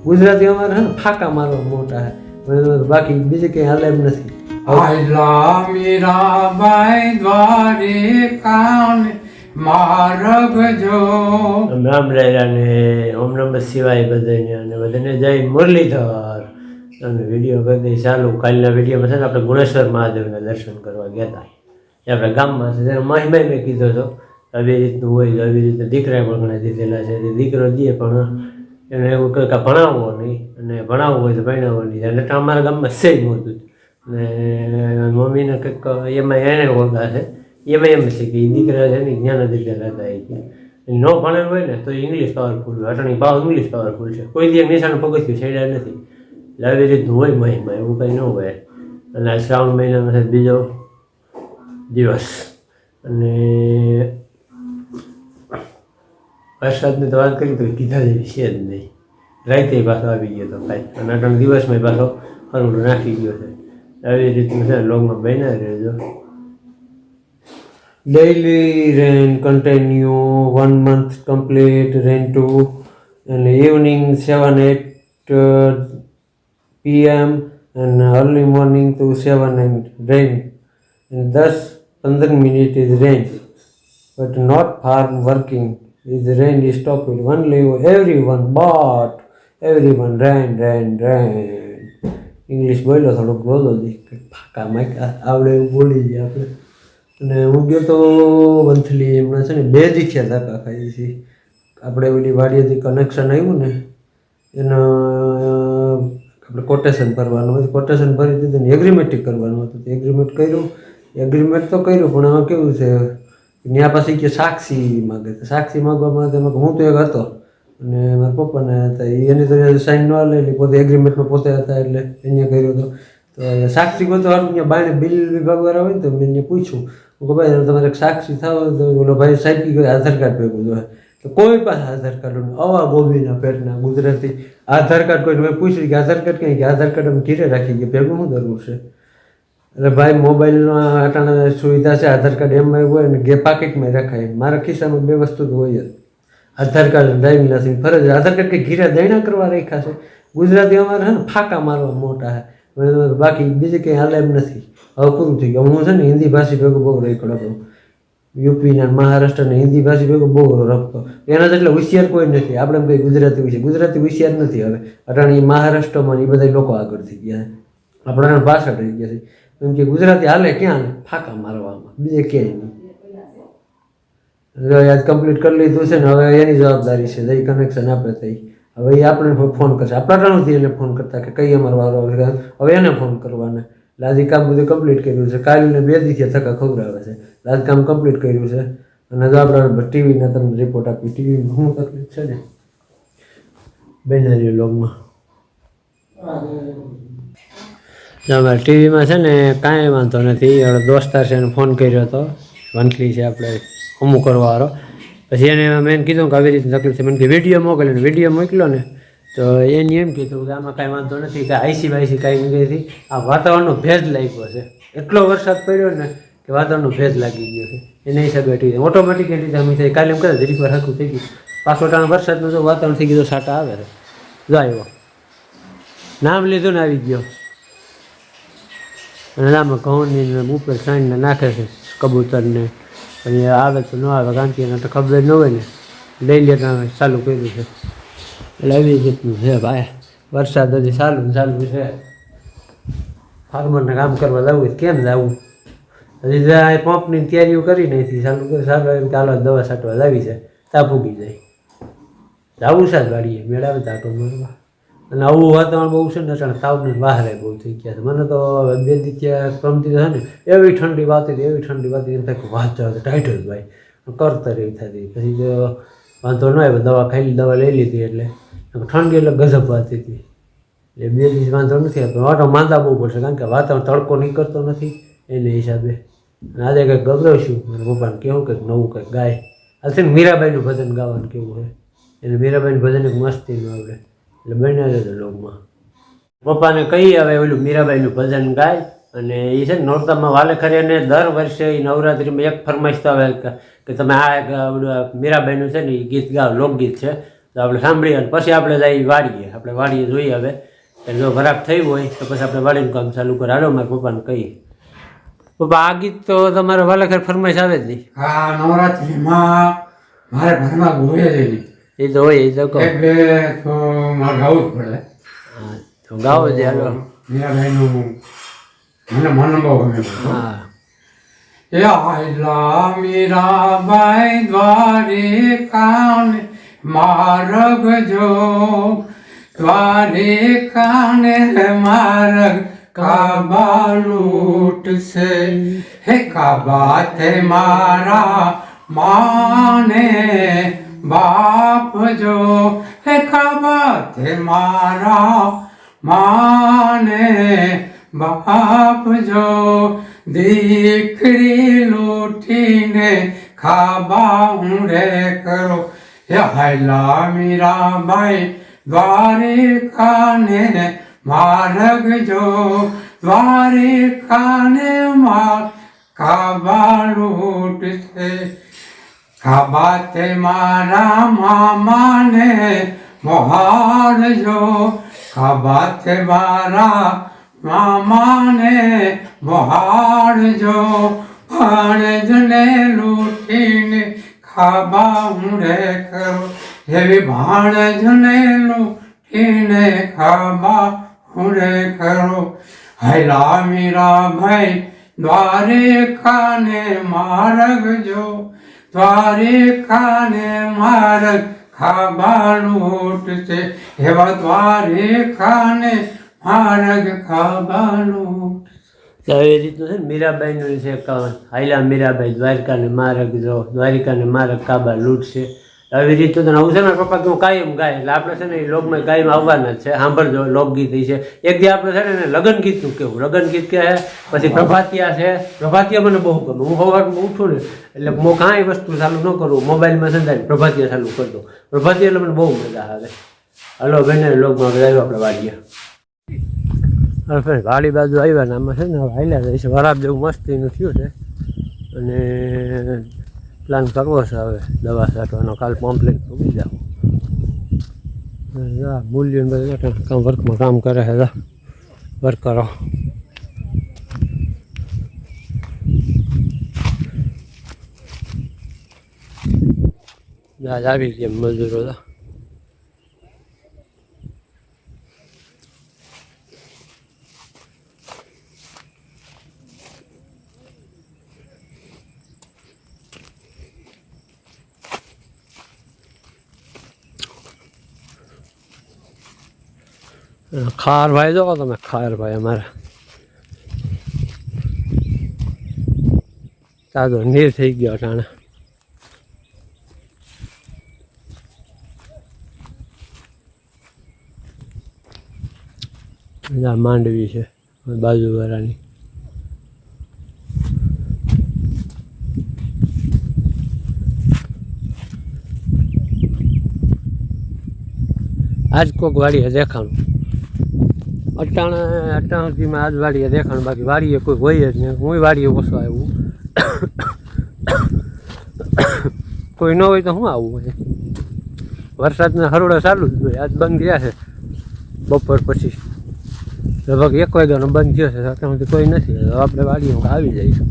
ગુજરાતી અમારે છે ને ફાંકા મારવા મોટા છે, બાકી બીજે કંઈ હાલે એમ નથી. આયલા મીરાબાઈ દ્વારિકાને માર્ગ જો. રામ રાયરાને ઓમ નમઃ શિવાય બધાને, અને બધાને જય મુરલીધર. અને વિડીયો કરી ચાલુ. કાલના વિડીયોમાં છે ને આપણે ગુણેશ્વર મહાદેવના દર્શન કરવા ગયા હતા. એ આપણે ગામમાં છે તેને મહિમાઈ મેં કીધો હતો આવી રીતનું હોય, આવી રીતે દીકરા પણ ઘણા દીધેલા છે. દીકરો દે પણ એને એવું કહે કે ભણાવવો નહીં, અને ભણાવવું હોય તો ભણાવવો નહીં. એટલે અમારા ગામમાં છે જ નહોતું. ને મમ્મીને કંઈક એમાં એને ઓળખા છે, એમાં એમ છે કે એ દીકરા છે ને જ્ઞાન દીધેલા હતા. એ ન ભણેલું હોય ને તો ઇંગ્લિશ પાવરફુલ હોય, અટણી ભાવ ઇંગ્લિશ પાવરફુલ છે. કોઈ દી નિશાન પગથિયું છેડ્યા નથી. એટલે આવી રીતનું હોય મહિમા, એવું કંઈ ન હોય. અને આ શ્રાવણ મહિનામાં છે બીજો દિવસ. અને વરસાદની તો વાત કરી તો કીધા જેવી છે જ નહીં. રાતે પાછો આવી ગયો તો કાંઈ, અને અટણ દિવસમાં પાછો હરવડું નાખી ગયો છે. આવી રીતનું છે લોગમાં બન્યા રહેજો. Daily rain continue 1 month complete rain to and evening 7-8 p.m. and early morning to 7 and rain and thus 15 minutes is rain but not farm working is rain is stopped only everyone but everyone rain English બોલ્યો થોડુંક બોલો દી ફાકા માકા આવડે એવું બોલી જાય આપણે. અને હું ગયો તો વંથલી, એમણે છે ને 2 દીખ્યા ધક્કા ખાઈ છે. આપણે ઓલી વાડીએથી કનેક્શન આવ્યું ને એના આપણે કોટેશન ભરવાનું હતું. કોટેશન ભરી દીધું ને એગ્રીમેન્ટ કરવાનું હતું. તો એગ્રીમેન્ટ કર્યું, એગ્રીમેન્ટ તો કર્યું, પણ આમાં કેવું છે ત્યાં પછી કે સાક્ષી માગે. તો સાક્ષી માગવા માટે હું તો એક હતો અને મારા પપ્પાને હતા, એની તો સાઈન ન લઈ પોતે એગ્રીમેન્ટમાં પોતે હતા એટલે એને કર્યું હતું. તો સાક્ષી ગોતો હારું ત્યાં બાયણે બિલ વિભાગવાળા હોય ને તો મેં એને પૂછ્યું, હું કે ભાઈ તમારે સાક્ષી થાવ તો ઓલો ભાઈ સાહેબ કે આધાર કાર્ડ ભેગું જોઈએ. તો કોઈ પાસે આધાર કાર્ડ આવા ગોબીના પેટના ગુજરાતી આધાર કાર્ડ કોઈને મેં પૂછ્યું કે આધાર કાર્ડ ક્યાં, કે આધાર કાર્ડ અમે ઘીરે રાખી ગયા, ભેગું શું કરવું છે. એટલે ભાઈ મોબાઈલમાં અટાણા સુવિધા છે, આધાર કાર્ડ એમાં હોય ને પાકીટમાં રખાય. મારા ખિસ્સામાં 2 વસ્તુ તો હોય જ, આધાર કાર્ડ ડ્રાઇવિંગ લાયસન્સ ફરજ. આધાર કાર્ડ કંઈ ઘીરે દૈણા કરવા રાખ્યા છે. ગુજરાતી અમારે છે ને ફાંકા મારવા મોટા છે, બાકી બીજે કંઈ હાલે એમ નથી. હવે પૂરું થઈ ગયું. હું છે ને હિન્દી ભાષી ભેગું બહુ રેખડો, યુપીના મહારાષ્ટ્રના હિન્દી ભાષી ભેગું બહુ રખતો. એના જેટલા હોશિયાર કોઈ નથી. આપણે કંઈ ગુજરાતી હોશિયાર નથી. હવે અટાણી મહારાષ્ટ્રમાં એ બધા લોકો આગળ થઈ ગયા છે, આપણા પાછળ રહી ગયા છે. એમ કે ગુજરાતી હાલે ક્યાં ફાંકા મારવામાં, બીજે ક્યાંય નહીં. આજ કમ્પ્લીટ કરી લીધું છે ને હવે એની જવાબદારી છે, જઈ કનેક્શન આપે થઈ. હવે એ આપણે ફોન કરશે. આપણા ટાણુંથી એને ફોન કરતા કે કઈ અમારો વારો આવે, હવે એને ફોન કરવાના. એટલે આજે કામ બધું કમ્પ્લીટ કર્યું છે. કાલને 2 દિવસથી થકા ખવડાવે છે. આજ કામ કમ્પ્લીટ કર્યું છે. અને જો આપણે ટીવીના તમને રિપોર્ટ આપી. ટીવીમાં શું તકલીફ છે ને બેનારી લોગમાં અમારે ટીવીમાં છે ને કાંઈ વાંધો નથી. હવે દોસ્તાર છે એને ફોન કર્યો હતો, વંથલી છે આપણે અમુક કરવાવાળો. પછી એને મેં કીધું કે આવી રીતે તકલીફ છે. મને કે વિડીયો મોકલ્યો ને વિડીયો મોકલ્યો ને તો એને એમ કીધું કે આમાં કાંઈ વાંધો નથી, કે આઈસી વાઈસી કાંઈ નથી. આ વાતાવરણનો ભેજ લાગ્યો છે. એટલો વરસાદ પડ્યો ને કે વાતાવરણનો ભેજ લાગી ગયો છે. એને હિસાબે ટી ઓટોમેટિક રીતે અમે થાય. કાલે એમ કરે જરીક વાર હરખું થઈ ગયું, પાછો ટાણા વરસાદનું જો વાતાવરણ થઈ ગયું તો સાટા આવે છે. જો આવ્યો નામ લીધું ને આવી ગયો. અને આમાં ઘઉંની ઉપર સાંજને નાખે છે કબૂતરને. અને આવે તો ન આવે, કાંતિ એને તો ખબર ન હોય ને, લઈ લેતા ચાલુ કર્યું છે. એટલે આવી રીતનું છે ભાઈ. વરસાદ હજી ચાલુ છે. ફાર્મરને કામ કરવા જવું કેમ જવું, હજી પંપની તૈયારીઓ કરી નથી. ચાલુ એમ કે હાલો દવા છાંટવા લાવી છે, ત્યાં પૂગી જાય. જવું છે ગાડીએ મેળાવે તો આટો મારવા. અને આવું વાતાવરણ બહુ છે ને અચાનક તાવને બહાર બહુ થઈ ગયા છે. મને તો 2 દિવસ પ્રમથી છે ને એવી ઠંડી વાતી એમ થાય કે વાત જાવ ટાઈટ જ ભાઈ કરતા રહી થતી. પછી જો વાંધો ન આવ્યો, દવા ખાઈ દવા લઈ લીધી એટલે ઠંડી એટલે ગજબ વાતી હતી. એટલે 2 દિવસ વાંધો નથી આવતો. વાટો માંદા બહુ પડશે, કારણ કે વાતાવરણ તડકો નીકળતો નથી એને હિસાબે. અને આજે કંઈક ગભરાવશું મારા પપ્પાને કેવું કંઈક નવું કંઈક ગાય. આ છે ને મીરાબાઈનું ભજન ગાવાનું કેવું હોય. એને મીરાબાઈનું ભજન એક મસ્તીનું આવડે એટલે બન્યા છે લોગમાં. પપ્પાને કહી હવે ઓલું મીરાબાઈનું ભજન ગાય. અને એ છે ને નોરતામાં વાલે ખરે અને દર વર્ષે એ નવરાત્રિમાં એક ફરમાઈશ તો આવે કે તમે આ મીરાબાઈનું છે ને એ ગીત ગાઓ, લોકગીત છે. તો તો આપણે સાંભળીએ અને પછી આપણે જઈએ વાડીએ. આપણે વાડીએ જોઈએ હવે એટલે જો ખરાબ થઈ હોય તો પછી આપણે વાડીનું કામ ચાલુ કરે. હાલો મારા પપ્પાને કહીએ. પપ્પા આ ગીત તો તમારે વાલાખર ફરમાઈશ આવે જ નહીં. આ નવરાત્રિમાં મારે ઘરમાં ગોળે જ નહીં. એ તો હોય એ તો કહો. એક બે તો મારે ગાવું જ પડે. હા તો ગાવો છે. હાલો. મીરાબાઈનું મને મન બહુ ગમે. હા આયલા મીરાબાઈ દ્વારિકાને માર્ગ જો દ્વારિકાને માર્ગ કાબા લૂટશે હે કાબા તે મારા માને બાપ જો હે કાબા તે મારા માને બાપ જો દીકરી લૂટીને ખાબા ઊંડે કરો હે હાયલા મીરાબાઈ દ્વારિકાને માર્ગ જો દ્વારિકાને માર કાબા લૂટશે કાબા તે મારા મામાને મોહાડજો કાબા તે મારા મામાને મોહાડજો ભાણજને લૂટીને ખાબા ઊંડે કરો એવી ભાણજને લૂટીને ખાબા ઊંડે કરો હાયલા મીરાબાઈ દ્વારિકાને માર્ગ જો દ્વારિકાને માર્ગ ખાબા લૂટશે એવા દ્વારિકાને માર્ગ ખાબા લૂટ. એવી રીતનું છે ને મીરાબાઈનું છે કવન. હાયલા મીરાબાઈ દ્વારકાને માર્ગ જો દ્વારિકાને માર્ગ કાબા લૂટશે. આવી રીતનું તો આવું છે ને પપ્પા કે હું કાયમ ગાય એટલે આપણે છે ને એ લોકમાં કાયમ આવવાના જ છે. સાંભળજો લોકગીત છે. એક દી આપણે છે ને એને લગ્ન ગીતનું કેવું. લગ્ન ગીત કે પછી પ્રભાતિયા છે. પ્રભાતિયા મને બહુ ગમે. હું સવારમાં ઉઠું ને એટલે હું કાંઈ વસ્તુ ચાલુ ન કરું મોબાઈલમાં છે ને પ્રભાતિયા ચાલુ કરતો. પ્રભાતિયા એટલે મને બહુ મજા આવે. હલો બેને લોકમાં આવ્યો આપણે વાડીએ. હવે વાડી બાજુ આવ્યા ને આમાં છે ને હાલ્યા જાય છે. વરાબ જેવું મસ્તીનું થયું છે અને પ્લાન કરવો છે હવે દવા છાંટવાનો. કાલ પંપ લઈને ઉગી જાવ. મૂલ્યને બધા કામ વર્કમાં કામ કરે છે વર્કરો. આવી ગયા મજૂરો હતા. ખાર ભાઈ જો તમે ખાર ભાઈ અમારા તાજો નીર થઈ ગયો અટાણે. માંડવી છે બાજુવાળાની. આજ કોક વાડીએ દેખાણું. અટાણા સુધીમાં આજ વાડીએ દેખાણું. બાકી વાડીએ કોઈ હોય જ નહીં. હું વાડીએ ઓછો આવ્યું. કોઈ ન હોય તો શું આવવું હોય. વરસાદના હરોડા ચાલુ જ હોય. આજ બંધ ગયા છે બપોર પછી. લગભગ 1 વાગ્યાનો બંધ થયો છે. અત્યાર સુધી કોઈ નથી. આપણે વાડીએ આવી જઈશું.